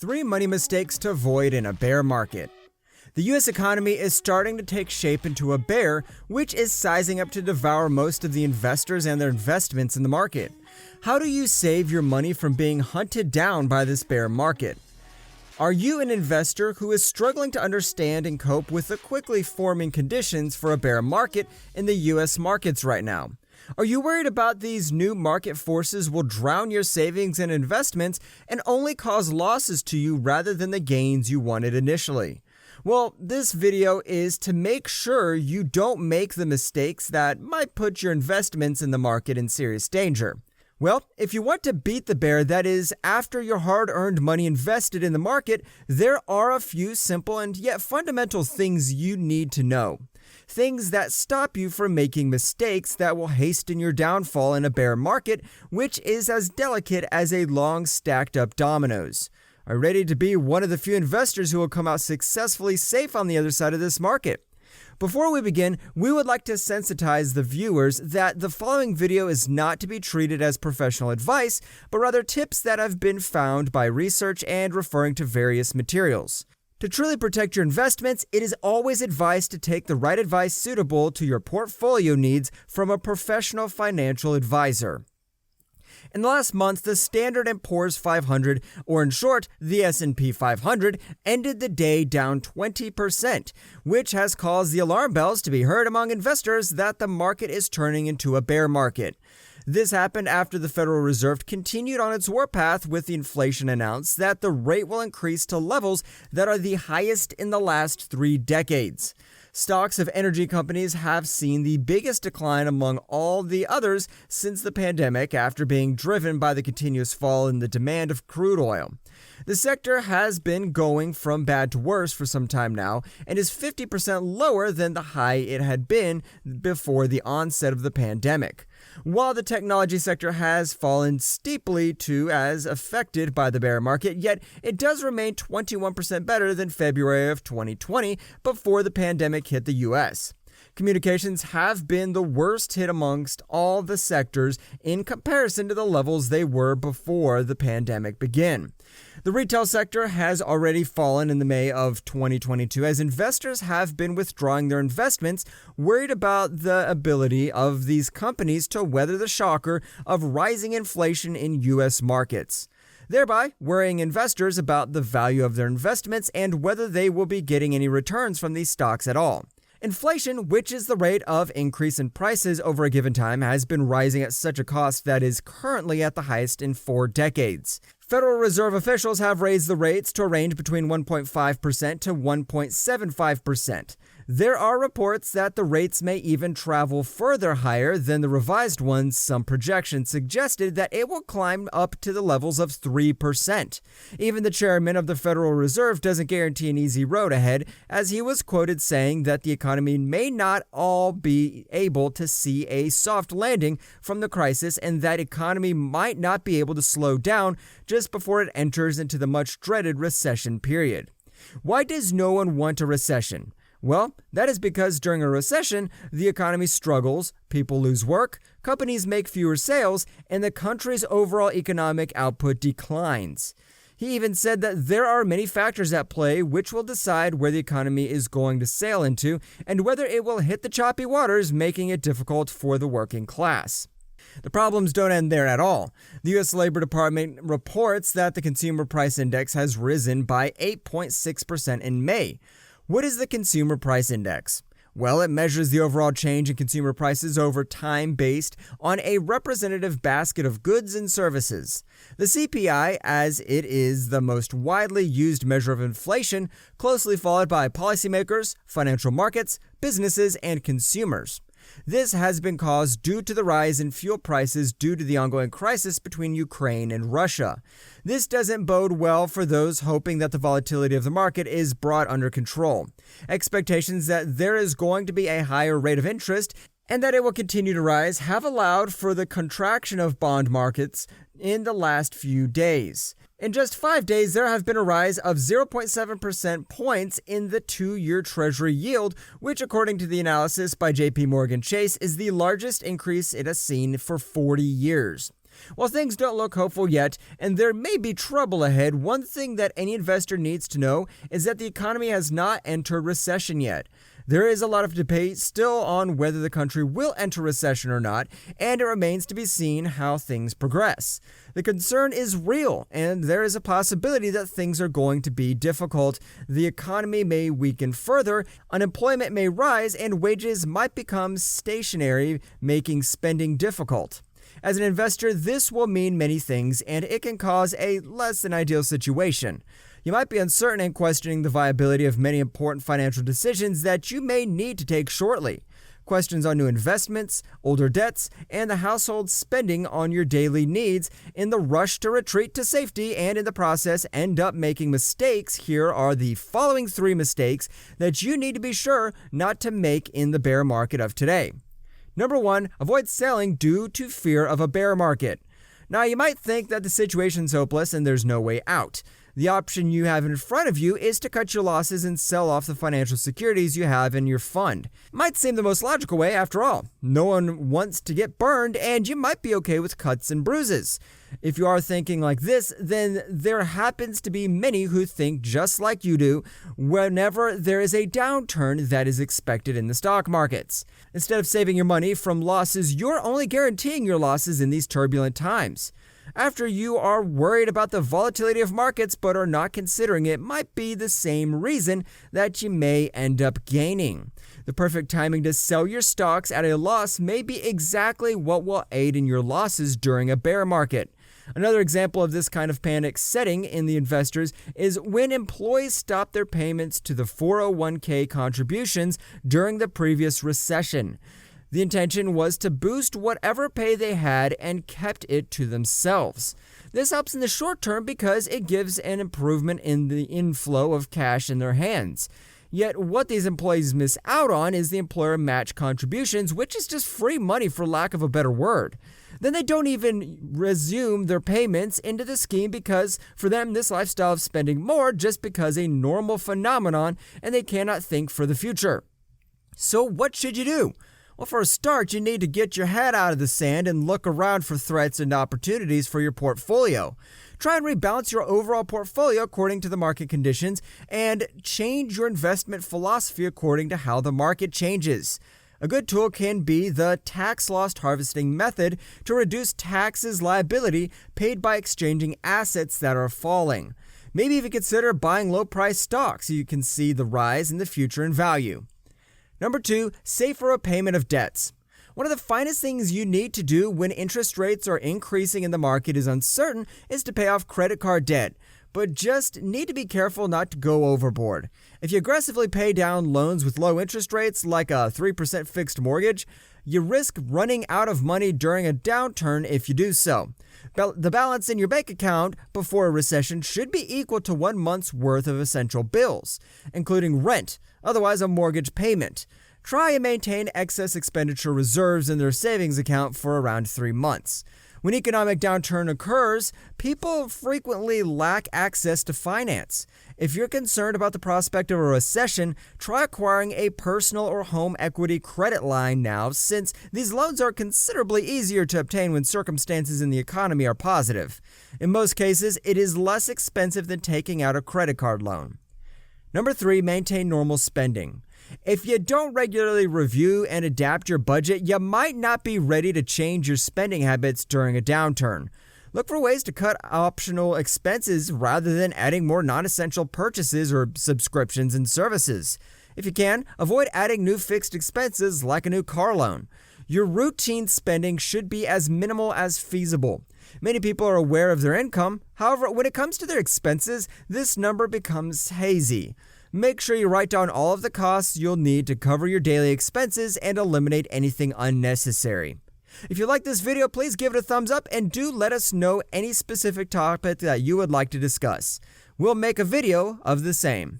3 money mistakes to avoid in a bear market. The U.S. economy is starting to take shape into a bear, which is sizing up to devour most of the investors and their investments in the market. How do you save your money from being hunted down by this bear market? Are you an investor who is struggling to understand and cope with the quickly forming conditions for a bear market in the U.S. markets right now? Are you worried about these new market forces will drown your savings and investments and only cause losses to you rather than the gains you wanted initially? Well, this video is to make sure you don't make the mistakes that might put your investments in the market in serious danger. Well, if you want to beat the bear that is after your hard-earned money invested in the market, there are a few simple and yet fundamental things you need to know. Things that stop you from making mistakes that will hasten your downfall in a bear market, which is as delicate as a long stacked up dominoes. Are you ready to be one of the few investors who will come out successfully safe on the other side of this market? Before we begin, we would like to sensitize the viewers that the following video is not to be treated as professional advice, but rather tips that have been found by research and referring to various materials. To truly protect your investments, it is always advised to take the right advice suitable to your portfolio needs from a professional financial advisor. In the last month, the Standard & Poor's 500, or in short, the S&P 500, ended the day down 20%, which has caused the alarm bells to be heard among investors that the market is turning into a bear market. This happened after the Federal Reserve continued on its warpath with the inflation announced that the rate will increase to levels that are the highest in the last 3 decades. Stocks of energy companies have seen the biggest decline among all the others since the pandemic after being driven by the continuous fall in the demand of crude oil. The sector has been going from bad to worse for some time now and is 50% lower than the high it had been before the onset of the pandemic. While the technology sector has fallen steeply too as affected by the bear market, yet it does remain 21% better than February of 2020 before the pandemic hit the US. Communications have been the worst hit amongst all the sectors in comparison to the levels they were before the pandemic began. The retail sector has already fallen in the May of 2022 as investors have been withdrawing their investments, worried about the ability of these companies to weather the shocker of rising inflation in U.S. markets, thereby worrying investors about the value of their investments and whether they will be getting any returns from these stocks at all. Inflation, which is the rate of increase in prices over a given time, has been rising at such a cost that is currently at the highest in 4 decades. Federal Reserve officials have raised the rates to a range between 1.5% to 1.75%. There are reports that the rates may even travel further higher than the revised ones. Some projections suggested that it will climb up to the levels of 3%. Even the chairman of the Federal Reserve doesn't guarantee an easy road ahead, as he was quoted saying that the economy may not all be able to see a soft landing from the crisis and that economy might not be able to slow down just before it enters into the much dreaded recession period. Why does no one want a recession? Well, that is because during a recession, the economy struggles, people lose work, companies make fewer sales, and the country's overall economic output declines. He even said that there are many factors at play which will decide where the economy is going to sail into and whether it will hit the choppy waters, making it difficult for the working class. The problems don't end there at all. The U.S. Labor Department reports that the Consumer Price Index has risen by 8.6% in May. What is the Consumer Price Index? Well, it measures the overall change in consumer prices over time based on a representative basket of goods and services. The CPI, as it is the most widely used measure of inflation, closely followed by policymakers, financial markets, businesses, and consumers. This has been caused due to the rise in fuel prices due to the ongoing crisis between Ukraine and Russia. This doesn't bode well for those hoping that the volatility of the market is brought under control. Expectations that there is going to be a higher rate of interest and that it will continue to rise have allowed for the contraction of bond markets in the last few days. In just 5 days, there have been a rise of 0.7% points in the 2-year Treasury yield, which according to the analysis by JP Morgan Chase is the largest increase it has seen for 40 years. While things don't look hopeful yet, and there may be trouble ahead, one thing that any investor needs to know is that the economy has not entered recession yet. There is a lot of debate still on whether the country will enter recession or not, and it remains to be seen how things progress. The concern is real, and there is a possibility that things are going to be difficult. The economy may weaken further, unemployment may rise, and wages might become stationary, making spending difficult. As an investor, this will mean many things, and it can cause a less than ideal situation. You might be uncertain and questioning the viability of many important financial decisions that you may need to take shortly. Questions on new investments, older debts, and the household spending on your daily needs in the rush to retreat to safety and in the process end up making mistakes. Here are the following 3 mistakes that you need to be sure not to make in the bear market of today. Number 1, avoid selling due to fear of a bear market. Now, you might think that the situation's hopeless and there's no way out. The option you have in front of you is to cut your losses and sell off the financial securities you have in your fund. Might seem the most logical way after all. No one wants to get burned, and you might be okay with cuts and bruises. If you are thinking like this, then there happens to be many who think just like you do whenever there is a downturn that is expected in the stock markets. Instead of saving your money from losses, you're only guaranteeing your losses in these turbulent times. After you are worried about the volatility of markets but are not considering it might be the same reason that you may end up gaining. The perfect timing to sell your stocks at a loss may be exactly what will aid in your losses during a bear market. Another example of this kind of panic setting in the investors is when employees stopped their payments to the 401k contributions during the previous recession. The intention was to boost whatever pay they had and kept it to themselves. This helps in the short term because it gives an improvement in the inflow of cash in their hands. Yet what these employees miss out on is the employer match contributions, which is just free money for lack of a better word. Then they don't even resume their payments into the scheme because for them this lifestyle of spending more just because a normal phenomenon and they cannot think for the future. So what should you do? Well, for a start, you need to get your head out of the sand and look around for threats and opportunities for your portfolio. Try and rebalance your overall portfolio according to the market conditions and change your investment philosophy according to how the market changes. A good tool can be the tax loss harvesting method to reduce taxes liability paid by exchanging assets that are falling. Maybe even consider buying low-priced stocks so you can see the rise in the future in value. Number 2, save for repayment of debts. One of the finest things you need to do when interest rates are increasing and the market is uncertain is to pay off credit card debt, but just need to be careful not to go overboard. If you aggressively pay down loans with low interest rates like a 3% fixed mortgage, you risk running out of money during a downturn if you do so. The balance in your bank account before a recession should be equal to 1 month's worth of essential bills, including rent, otherwise a mortgage payment. Try and maintain excess expenditure reserves in their savings account for around 3 months. When economic downturn occurs, people frequently lack access to finance. If you're concerned about the prospect of a recession, try acquiring a personal or home equity credit line now, since these loans are considerably easier to obtain when circumstances in the economy are positive. In most cases, it is less expensive than taking out a credit card loan. Number 3, maintain normal spending. If you don't regularly review and adapt your budget, you might not be ready to change your spending habits during a downturn. Look for ways to cut optional expenses rather than adding more non-essential purchases or subscriptions and services. If you can, avoid adding new fixed expenses like a new car loan. Your routine spending should be as minimal as feasible. Many people are aware of their income. However, when it comes to their expenses, this number becomes hazy. Make sure you write down all of the costs you'll need to cover your daily expenses and eliminate anything unnecessary. If you like this video, please give it a thumbs up and do let us know any specific topic that you would like to discuss. We'll make a video of the same.